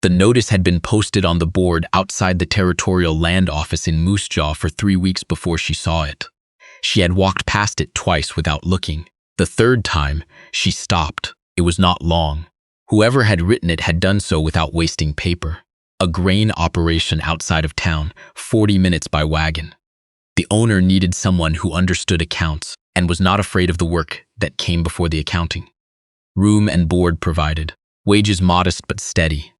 The notice had been posted on the board outside the territorial land office in Moose Jaw for 3 weeks before she saw it. She had walked past it twice without looking. The third time, she stopped. It was not long. Whoever had written it had done so without wasting paper. A grain operation outside of town, 40 minutes by wagon. The owner needed someone who understood accounts and was not afraid of the work that came before the accounting. Room and board provided. Wages modest but steady.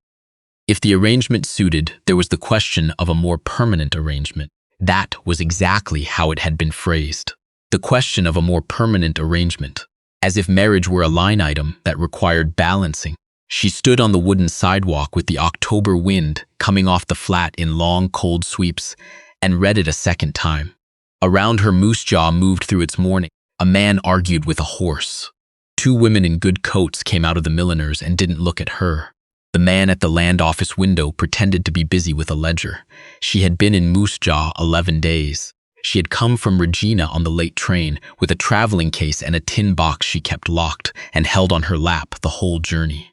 If the arrangement suited, there was the question of a more permanent arrangement. That was exactly how it had been phrased. The question of a more permanent arrangement, as if marriage were a line item that required balancing. She stood on the wooden sidewalk with the October wind coming off the flat in long, cold sweeps and read it a second time. Around her, Moose Jaw moved through its morning. A man argued with a horse. 2 women in good coats came out of the milliner's and didn't look at her. The man at the land office window pretended to be busy with a ledger. She had been in Moose Jaw 11 days. She had come from Regina on the late train with a traveling case and a tin box she kept locked and held on her lap the whole journey.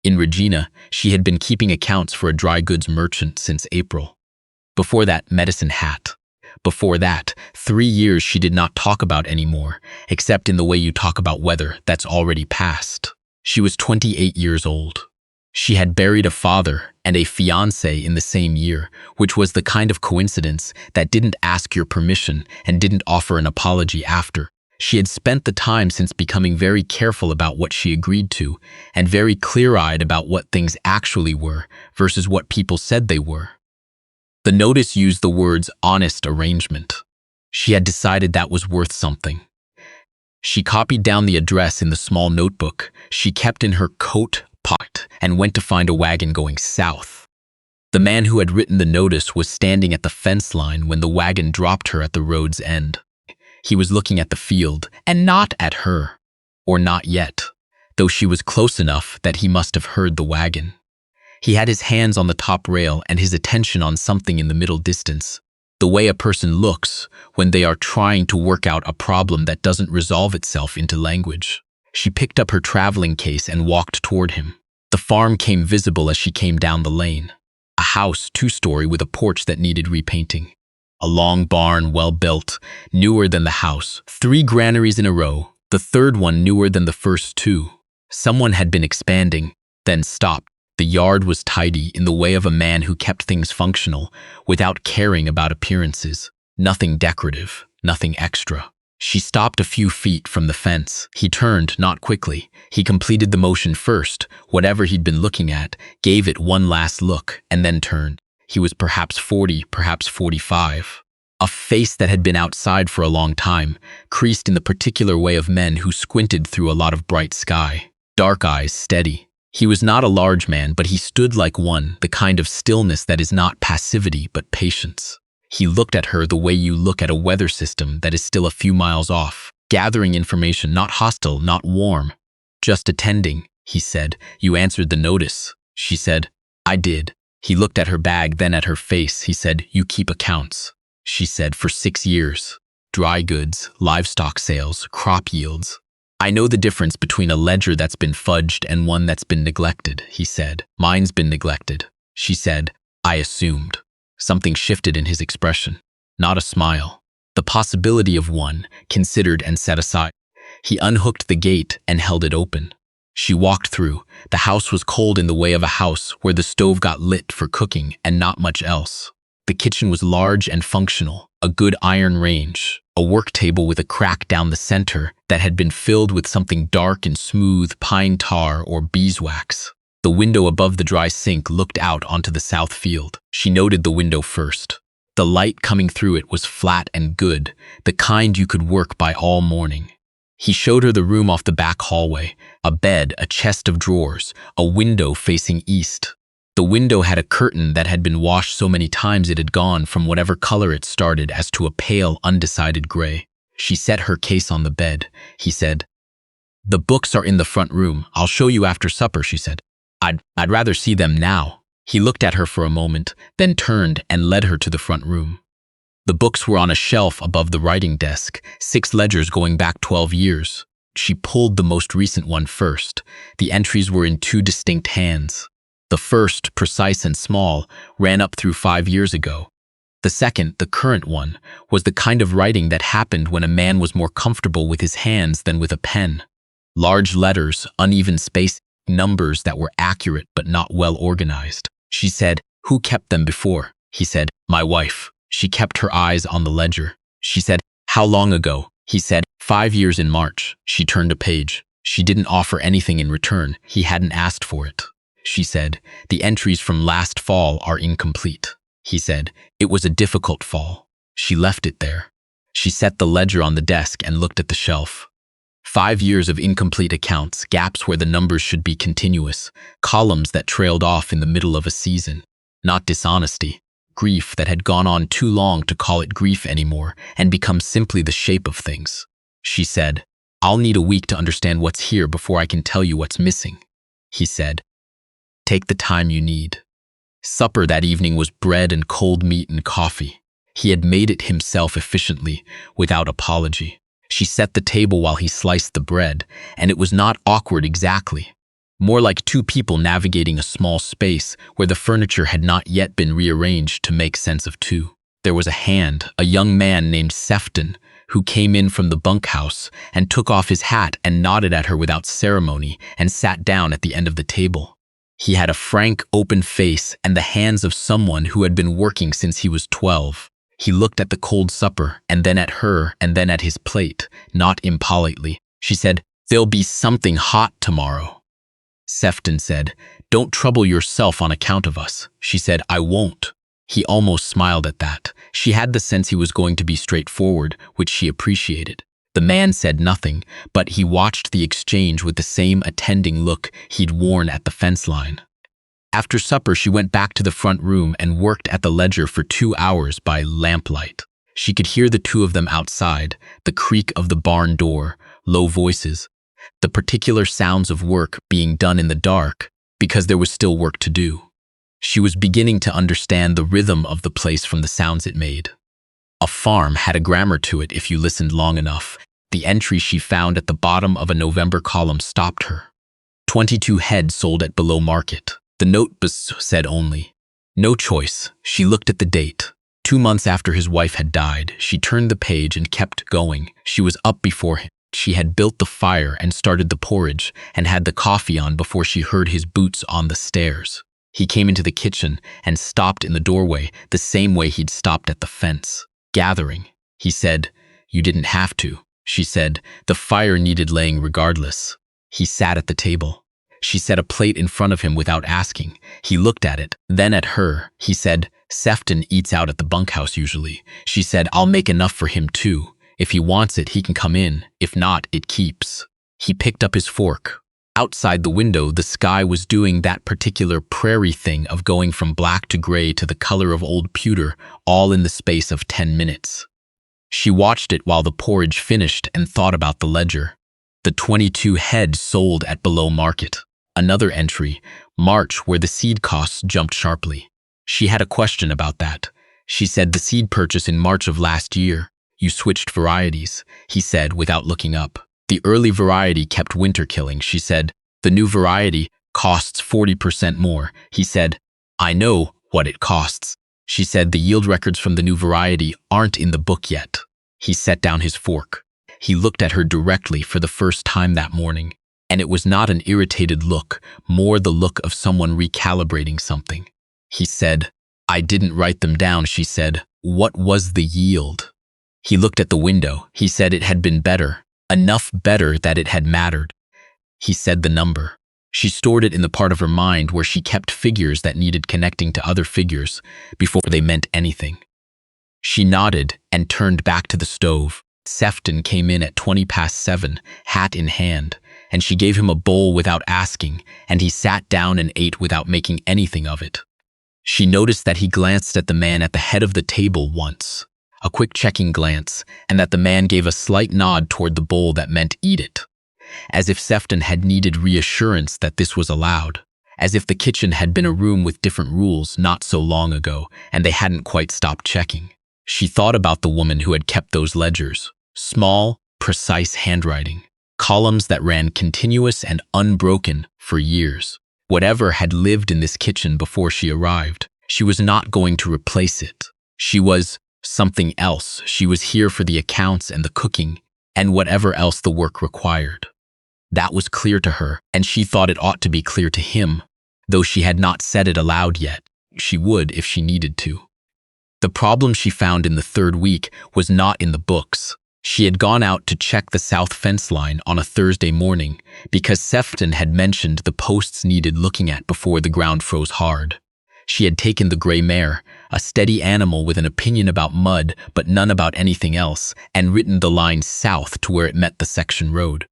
In Regina, she had been keeping accounts for a dry goods merchant since April. Before that, medicine hat. Before that, 3 years she did not talk about anymore, except in the way you talk about weather that's already passed. She was 28 years old. She had buried a father and a fiancé in the same year, which was the kind of coincidence that didn't ask your permission and didn't offer an apology after. She had spent the time since becoming very careful about what she agreed to and very clear-eyed about what things actually were versus what people said they were. The notice used the words honest arrangement. She had decided that was worth something. She copied down the address in the small notebook she kept in her coat pocket and went to find a wagon going south. The man who had written the notice was standing at the fence line when the wagon dropped her at the road's end. He was looking at the field and not at her, or not yet, though she was close enough that he must have heard the wagon. He had his hands on the top rail and his attention on something in the middle distance, the way a person looks when they are trying to work out a problem that doesn't resolve itself into language. She picked up her traveling case and walked toward him. The farm came visible as she came down the lane. A house, 2-story, with a porch that needed repainting. A long barn, well-built, newer than the house. 3 granaries in a row, the third one newer than the first 2. Someone had been expanding, then stopped. The yard was tidy in the way of a man who kept things functional, without caring about appearances. Nothing decorative, nothing extra. She stopped a few feet from the fence. He turned, not quickly. He completed the motion first, whatever he'd been looking at, gave it one last look, and then turned. He was perhaps 40, perhaps 45. A face that had been outside for a long time, creased in the particular way of men who squinted through a lot of bright sky. Dark eyes, steady. He was not a large man, but he stood like one, the kind of stillness that is not passivity but patience. He looked at her the way you look at a weather system that is still a few miles off, gathering information, not hostile, not warm. Just attending, he said. You answered the notice. She said, I did. He looked at her bag, then at her face. He said, you keep accounts. She said, for 6 years. Dry goods, livestock sales, crop yields. I know the difference between a ledger that's been fudged and one that's been neglected, he said. Mine's been neglected. She said, I assumed. Something shifted in his expression. Not a smile. The possibility of one, considered and set aside. He unhooked the gate and held it open. She walked through. The house was cold in the way of a house where the stove got lit for cooking and not much else. The kitchen was large and functional, a good iron range, a work table with a crack down the center that had been filled with something dark and smooth, pine tar or beeswax. The window above the dry sink looked out onto the south field. She noted the window first. The light coming through it was flat and good, the kind you could work by all morning. He showed her the room off the back hallway, a bed, a chest of drawers, a window facing east. The window had a curtain that had been washed so many times it had gone from whatever color it started as to a pale, undecided gray. She set her case on the bed. He said, the books are in the front room. I'll show you after supper, she said. I'd rather see them now. He looked at her for a moment, then turned and led her to the front room. The books were on a shelf above the writing desk, 6 ledgers going back 12 years. She pulled the most recent one first. The entries were in 2 distinct hands. The first, precise and small, ran up through 5 years ago. The second, the current one, was the kind of writing that happened when a man was more comfortable with his hands than with a pen. Large letters, uneven space, numbers that were accurate but not well organized. She said, "Who kept them before?" He said, "My wife." She kept her eyes on the ledger. She said, "How long ago?" He said, 5 years in March." She turned a page. She didn't offer anything in return. He hadn't asked for it. She said, "The entries from last fall are incomplete." He said, "It was a difficult fall." She left it there. She set the ledger on the desk and looked at the shelf. 5 years of incomplete accounts, gaps where the numbers should be continuous, columns that trailed off in the middle of a season. Not dishonesty, grief that had gone on too long to call it grief anymore and become simply the shape of things. She said, "I'll need a week to understand what's here before I can tell you what's missing." He said, "Take the time you need." Supper that evening was bread and cold meat and coffee. He had made it himself efficiently, without apology. She set the table while he sliced the bread, and it was not awkward exactly. More like two people navigating a small space where the furniture had not yet been rearranged to make sense of two. There was a hand, a young man named Sefton, who came in from the bunkhouse and took off his hat and nodded at her without ceremony and sat down at the end of the table. He had a frank, open face and the hands of someone who had been working since he was 12. He looked at the cold supper and then at her and then at his plate, not impolitely. She said, "There'll be something hot tomorrow." Sefton said, "Don't trouble yourself on account of us." She said, "I won't." He almost smiled at that. She had the sense he was going to be straightforward, which she appreciated. The man said nothing, but he watched the exchange with the same attending look he'd worn at the fence line. After supper, she went back to the front room and worked at the ledger for 2 hours by lamplight. She could hear the two of them outside, the creak of the barn door, low voices, the particular sounds of work being done in the dark because there was still work to do. She was beginning to understand the rhythm of the place from the sounds it made. A farm had a grammar to it if you listened long enough. The entry she found at the bottom of a November column stopped her. 22 head sold at below market. The note said only, "No choice." She looked at the date. 2 months after his wife had died. She turned the page and kept going. She was up before him. She had built the fire and started the porridge and had the coffee on before she heard his boots on the stairs. He came into the kitchen and stopped in the doorway the same way he'd stopped at the fence. Gathering. He said, "You didn't have to." She said, "The fire needed laying regardless." He sat at the table. She set a plate in front of him without asking. He looked at it, then at her. He said, "Sefton eats out at the bunkhouse usually." She said, "I'll make enough for him too. If he wants it, he can come in. If not, it keeps." He picked up his fork. Outside the window, the sky was doing that particular prairie thing of going from black to gray to the color of old pewter, all in the space of 10 minutes. She watched it while the porridge finished and thought about the ledger. The 22 head sold at below market. Another entry, March, where the seed costs jumped sharply. She had a question about that. She said, "The seed purchase in March of last year. You switched varieties," he said without looking up. "The early variety kept winter killing," she said. "The new variety costs 40% more." He said, "I know what it costs." She said, "The yield records from the new variety aren't in the book yet." He set down his fork. He looked at her directly for the first time that morning, and it was not an irritated look, more the look of someone recalibrating something. He said, "I didn't write them down," she said. "What was the yield?" He looked at the window. He said it had been better. Enough better that it had mattered. He said the number. She stored it in the part of her mind where she kept figures that needed connecting to other figures before they meant anything. She nodded and turned back to the stove. Sefton came in at 7:20, hat in hand, and she gave him a bowl without asking, and he sat down and ate without making anything of it. She noticed that he glanced at the man at the head of the table once. A quick checking glance, and that the man gave a slight nod toward the bowl that meant eat it. As if Sefton had needed reassurance that this was allowed. As if the kitchen had been a room with different rules not so long ago, and they hadn't quite stopped checking. She thought about the woman who had kept those ledgers. Small, precise handwriting. Columns that ran continuous and unbroken for years. Whatever had lived in this kitchen before she arrived, she was not going to replace it. She was something else. She was here for the accounts and the cooking, and whatever else the work required. That was clear to her, and she thought it ought to be clear to him, though she had not said it aloud yet. She would if she needed to. The problem she found in the third week was not in the books. She had gone out to check the south fence line on a Thursday morning because Sefton had mentioned the posts needed looking at before the ground froze hard. She had taken the gray mare, a steady animal with an opinion about mud but none about anything else, and written the line south to where it met the section road.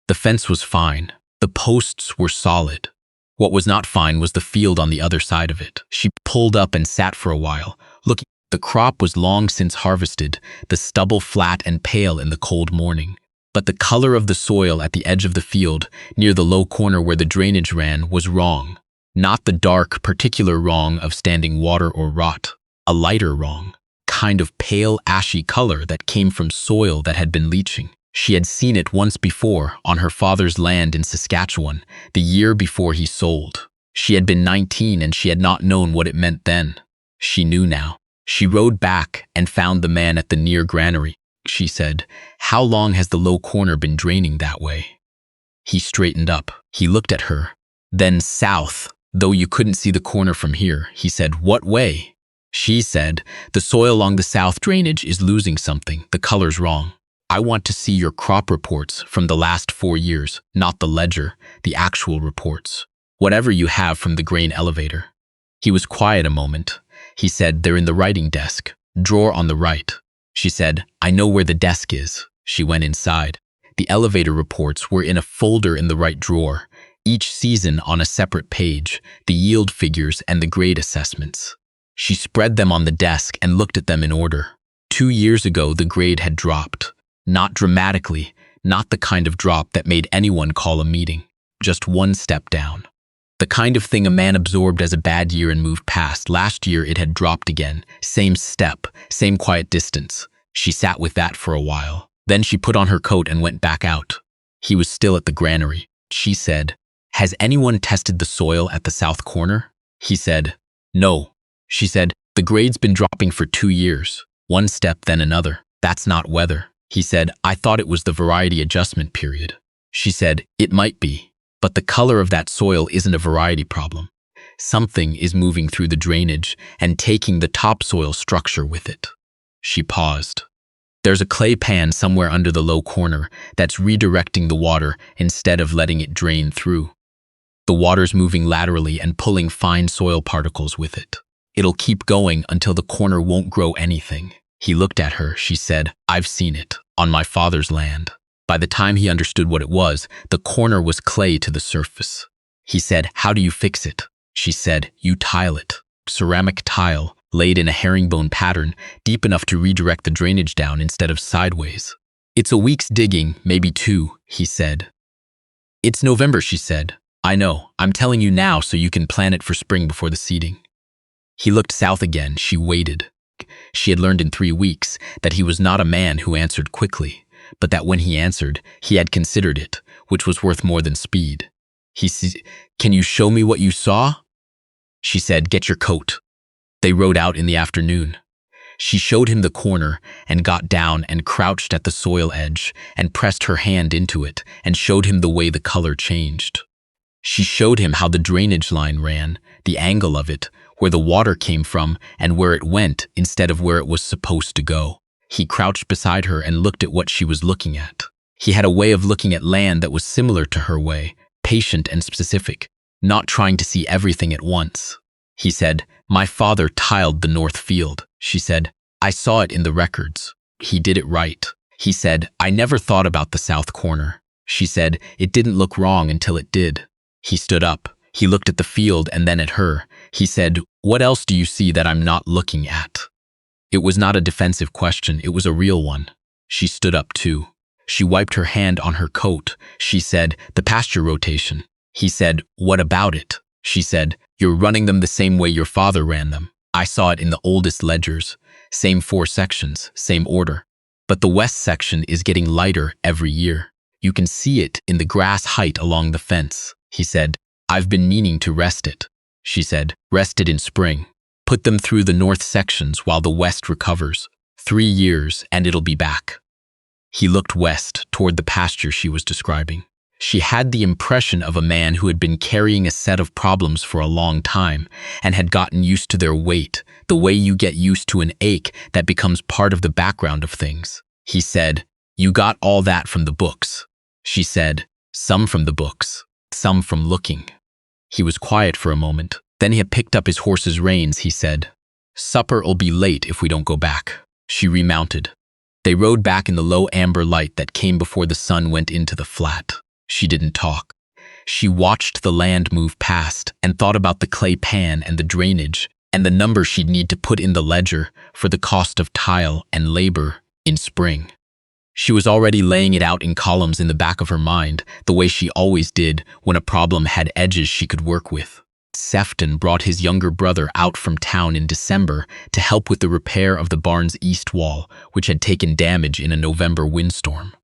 The fence was fine. The posts were solid. What was not fine was the field on the other side of it. She pulled up and sat for a while, looking. The crop was long since harvested, the stubble flat and pale in the cold morning. But the color of the soil at the edge of the field, near the low corner where the drainage ran, was wrong. Not the dark, particular wrong of standing water or rot. A lighter wrong, kind of pale, ashy color that came from soil that had been leaching. She had seen it once before on her father's land in Saskatchewan, the year before he sold. She had been 19 and she had not known what it meant then. She knew now. She rode back and found the man at the near granary. She said, "How long has the low corner been draining that way?" He straightened up. He looked at her. "Then south, though you couldn't see the corner from here." He said, "What way?" She said, "The soil along the south drainage is losing something. The color's wrong. I want to see your crop reports from the last 4 years, not the ledger, the actual reports. Whatever you have from the grain elevator." He was quiet a moment. He said, "They're in the writing desk, drawer on the right." She said, "I know where the desk is." She went inside. The elevator reports were in a folder in the right drawer, each season on a separate page, the yield figures and the grade assessments. She spread them on the desk and looked at them in order. 2 years ago, the grade had dropped. Not dramatically, not the kind of drop that made anyone call a meeting, just one step down. The kind of thing a man absorbed as a bad year and moved past. Last year it had dropped again. Same step, same quiet distance. She sat with that for a while. Then she put on her coat and went back out. He was still at the granary. She said, "Has anyone tested the soil at the south corner?" He said, "No." She said, "The grade's been dropping for 2 years. One step, then another. That's not weather." He said, "I thought it was the variety adjustment period." She said, "It might be. But the color of that soil isn't a variety problem. Something is moving through the drainage and taking the topsoil structure with it." She paused. "There's a clay pan somewhere under the low corner that's redirecting the water instead of letting it drain through. The water's moving laterally and pulling fine soil particles with it. It'll keep going until the corner won't grow anything." He looked at her. She said, "I've seen it, on my father's land." By the time he understood what it was, the corner was clay to the surface. He said, "How do you fix it?" She said, "You tile it. Ceramic tile, laid in a herringbone pattern, deep enough to redirect the drainage down instead of sideways." "It's a week's digging, maybe 2, he said. "It's November," she said. "I know. I'm telling you now so you can plan it for spring before the seeding." He looked south again. She waited. She had learned in 3 weeks that he was not a man who answered quickly, but that when he answered, he had considered it, which was worth more than speed. He said, "Can you show me what you saw?" She said, "Get your coat." They rode out in the afternoon. She showed him the corner and got down and crouched at the soil edge and pressed her hand into it and showed him the way the color changed. She showed him how the drainage line ran, the angle of it, where the water came from and where it went instead of where it was supposed to go. He crouched beside her and looked at what she was looking at. He had a way of looking at land that was similar to her way, patient and specific, not trying to see everything at once. He said, "My father tiled the north field." She said, "I saw it in the records. He did it right." He said, "I never thought about the south corner." She said, "It didn't look wrong until it did." He stood up. He looked at the field and then at her. He said, "What else do you see that I'm not looking at?" It was not a defensive question, it was a real one. She stood up too. She wiped her hand on her coat. She said, "The pasture rotation." He said, "What about it?" She said, "You're running them the same way your father ran them. I saw it in the oldest ledgers. Same 4 sections, same order. But the west section is getting lighter every year. You can see it in the grass height along the fence." He said, I've been meaning to rest it, she said. Rest it in spring. Put them through the north sections while the west recovers. 3 years and it'll be back. He looked west, toward the pasture she was describing. She had the impression of a man who had been carrying a set of problems for a long time and had gotten used to their weight, the way you get used to an ache that becomes part of the background of things. He said, "You got all that from the books." She said, "Some from the books, some from looking." He was quiet for a moment. Then he had picked up his horse's reins. He said, "Supper'll be late if we don't go back." She remounted. They rode back in the low amber light that came before the sun went into the flat. She didn't talk. She watched the land move past and thought about the clay pan and the drainage and the number she'd need to put in the ledger for the cost of tile and labor in spring. She was already laying it out in columns in the back of her mind, the way she always did when a problem had edges she could work with. Sefton brought his younger brother out from town in December to help with the repair of the barn's east wall, which had taken damage in a November windstorm.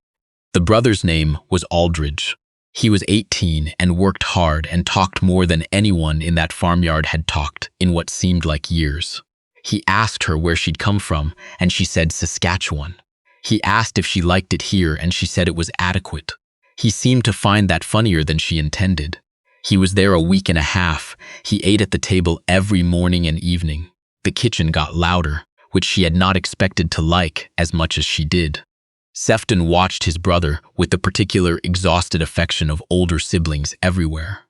The brother's name was Aldridge. He was 18 and worked hard and talked more than anyone in that farmyard had talked in what seemed like years. He asked her where she'd come from, and she said Saskatchewan. He asked if she liked it here, and she said it was adequate. He seemed to find that funnier than she intended. He was there a week and a half. He ate at the table every morning and evening. The kitchen got louder, which she had not expected to like as much as she did. Sefton watched his brother with the particular exhausted affection of older siblings everywhere.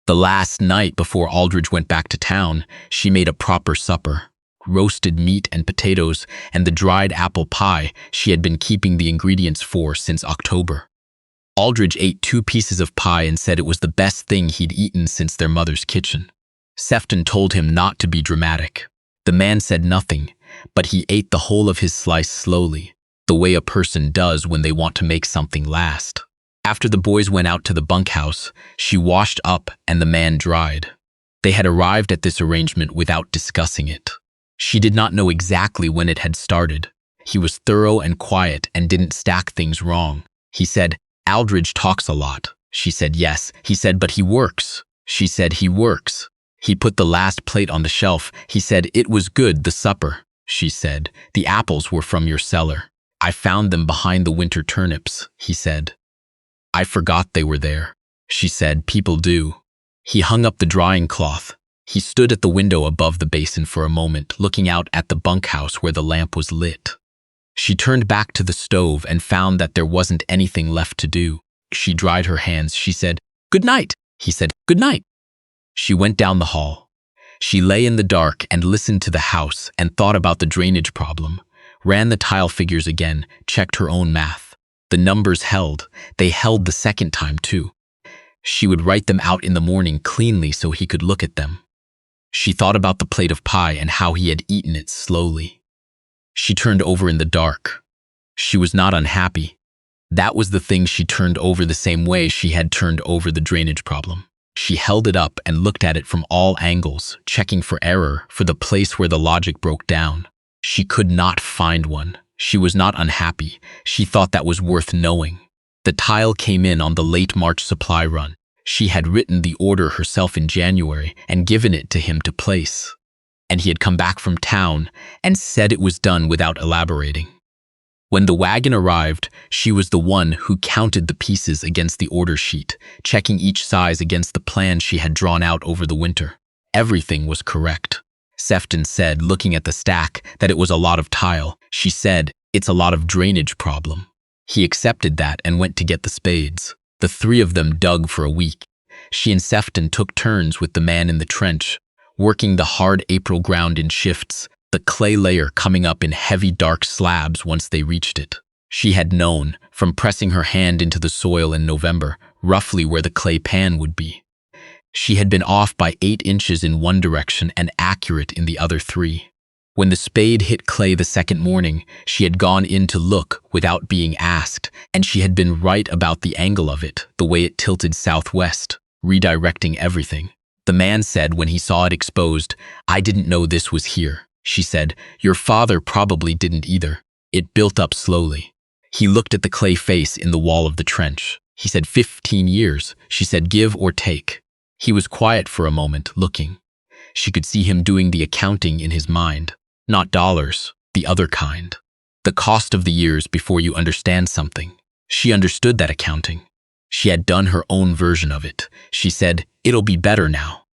The last night before Aldridge went back to town, she made a proper supper. Roasted meat and potatoes and the dried apple pie she had been keeping the ingredients for since October. Aldridge ate 2 pieces of pie and said it was the best thing he'd eaten since their mother's kitchen. Sefton told him not to be dramatic. The man said nothing, but he ate the whole of his slice slowly, the way a person does when they want to make something last. After the boys went out to the bunkhouse, she washed up and the man dried. They had arrived at this arrangement without discussing it. She did not know exactly when it had started. He was thorough and quiet and didn't stack things wrong. He said, "Aldridge talks a lot." She said, "Yes." He said, "But he works." She said, "He works." He put the last plate on the shelf. He said, "It was good, the supper." She said, "The apples were from your cellar. I found them behind the winter turnips," he said. "I forgot they were there." She said, "People do." He hung up the drying cloth. He stood at the window above the basin for a moment, looking out at the bunkhouse where the lamp was lit. She turned back to the stove and found that there wasn't anything left to do. She dried her hands. She said, "Good night." He said, "Good night." She went down the hall. She lay in the dark and listened to the house and thought about the drainage problem, ran the tile figures again, checked her own math. The numbers held. They held the second time, too. She would write them out in the morning cleanly so he could look at them. She thought about the plate of pie and how he had eaten it slowly. She turned over in the dark. She was not unhappy. That was the thing she turned over the same way she had turned over the drainage problem. She held it up and looked at it from all angles, checking for error, for the place where the logic broke down. She could not find one. She was not unhappy. She thought that was worth knowing. The tile came in on the late March supply run. She had written the order herself in January and given it to him to place. And he had come back from town and said it was done without elaborating. When the wagon arrived, she was the one who counted the pieces against the order sheet, checking each size against the plan she had drawn out over the winter. Everything was correct. Sefton said, looking at the stack, that it was a lot of tile. She said, "It's a lot of drainage problem." He accepted that and went to get the spades. The 3 of them dug for a week. She and Sefton took turns with the man in the trench, working the hard April ground in shifts, the clay layer coming up in heavy dark slabs once they reached it. She had known, from pressing her hand into the soil in November, roughly where the clay pan would be. She had been off by 8 inches in one direction and accurate in the other 3. When the spade hit clay the second morning, she had gone in to look without being asked, and she had been right about the angle of it, the way it tilted southwest, redirecting everything. The man said when he saw it exposed, "I didn't know this was here." She said, "Your father probably didn't either." It built up slowly. He looked at the clay face in the wall of the trench. He said, 15 years. She said, "Give or take." He was quiet for a moment, looking. She could see him doing the accounting in his mind. Not dollars, the other kind. The cost of the years before you understand something. She understood that accounting. She had done her own version of it. She said, "It'll be better now."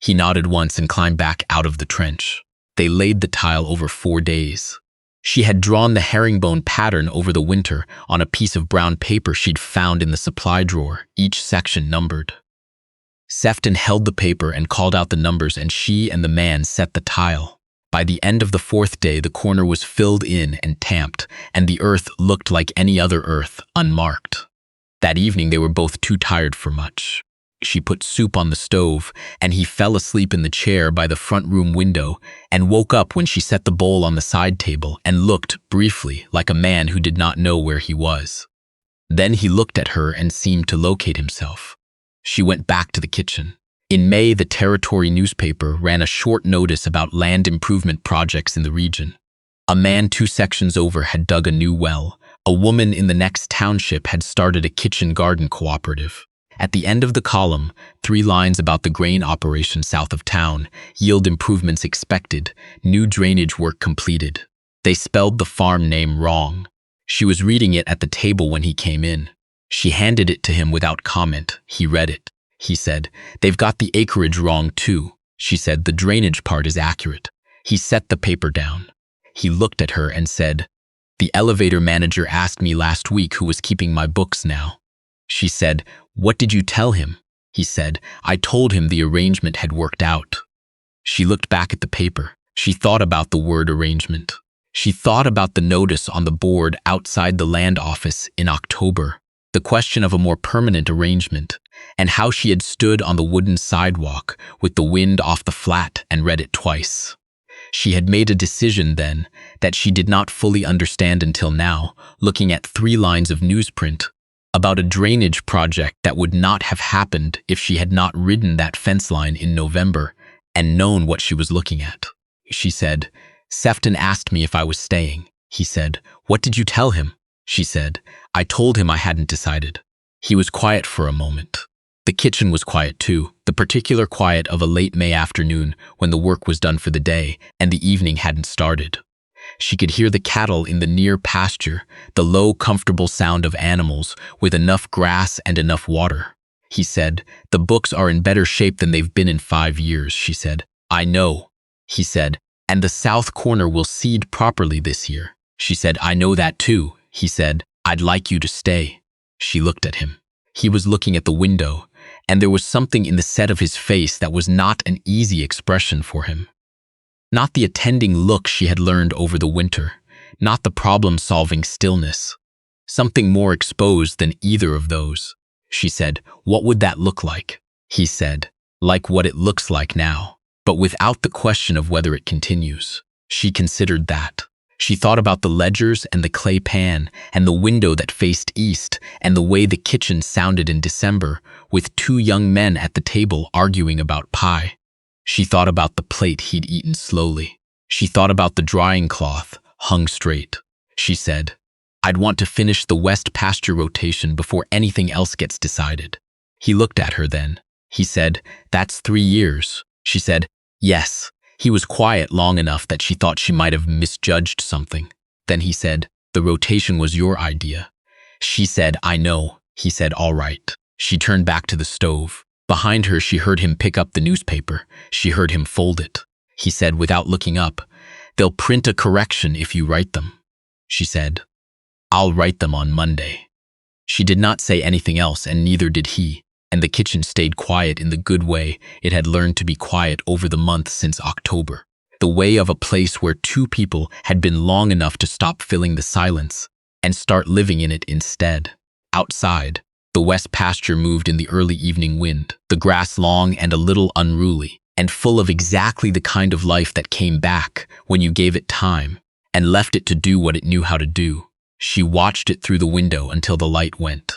He nodded once and climbed back out of the trench. They laid the tile over 4 days. She had drawn the herringbone pattern over the winter on a piece of brown paper she'd found in the supply drawer, each section numbered. Sefton held the paper and called out the numbers, and she and the man set the tile. By the end of the 4th day, the corner was filled in and tamped, and the earth looked like any other earth, unmarked. That evening, they were both too tired for much. She put soup on the stove, and he fell asleep in the chair by the front room window and woke up when she set the bowl on the side table and looked, briefly, like a man who did not know where he was. Then he looked at her and seemed to locate himself. She went back to the kitchen. In May, the Territory newspaper ran a short notice about land improvement projects in the region. A man 2 sections over had dug a new well. A woman in the next township had started a kitchen garden cooperative. At the end of the column, 3 lines about the grain operation south of town, yield improvements expected, new drainage work completed. They spelled the farm name wrong. She was reading it at the table when he came in. She handed it to him without comment. He read it. He said, "They've got the acreage wrong too." She said, "The drainage part is accurate." He set the paper down. He looked at her and said, "The elevator manager asked me last week who was keeping my books now." She said, "What did you tell him?" He said, "I told him the arrangement had worked out." She looked back at the paper. She thought about the word arrangement. She thought about the notice on the board outside the land office in October, the question of a more permanent arrangement, and how she had stood on the wooden sidewalk with the wind off the flat and read it twice. She had made a decision then that she did not fully understand until now, looking at 3 lines of newsprint about a drainage project that would not have happened if she had not ridden that fence line in November and known what she was looking at. She said, "Sefton asked me if I was staying." He said, "What did you tell him?" She said, "I told him I hadn't decided." He was quiet for a moment. The kitchen was quiet too, the particular quiet of a late May afternoon when the work was done for the day and the evening hadn't started. She could hear the cattle in the near pasture, the low, comfortable sound of animals with enough grass and enough water. He said, "The books are in better shape than they've been in 5 years, she said. "I know," he said, "and the south corner will seed properly this year." She said, "I know that too." He said, "I'd like you to stay." She looked at him. He was looking at the window, and there was something in the set of his face that was not an easy expression for him. Not the attending look she had learned over the winter, not the problem-solving stillness. Something more exposed than either of those. She said, "What would that look like?" He said, "Like what it looks like now, but without the question of whether it continues." She considered that. She thought about the ledgers and the clay pan and the window that faced east and the way the kitchen sounded in December with 2 young men at the table arguing about pie. She thought about the plate he'd eaten slowly. She thought about the drying cloth, hung straight. She said, "I'd want to finish the west pasture rotation before anything else gets decided." He looked at her then. He said, "That's 3 years." She said, "Yes." He was quiet long enough that she thought she might have misjudged something. Then he said, "The rotation was your idea." She said, "I know." He said, "All right." She turned back to the stove. Behind her, she heard him pick up the newspaper. She heard him fold it. He said, without looking up, "They'll print a correction if you write them." She said, "I'll write them on Monday." She did not say anything else, and neither did he, and the kitchen stayed quiet in the good way it had learned to be quiet over the month since October, the way of a place where 2 people had been long enough to stop filling the silence and start living in it instead. Outside, the west pasture moved in the early evening wind, the grass long and a little unruly, and full of exactly the kind of life that came back when you gave it time and left it to do what it knew how to do. She watched it through the window until the light went.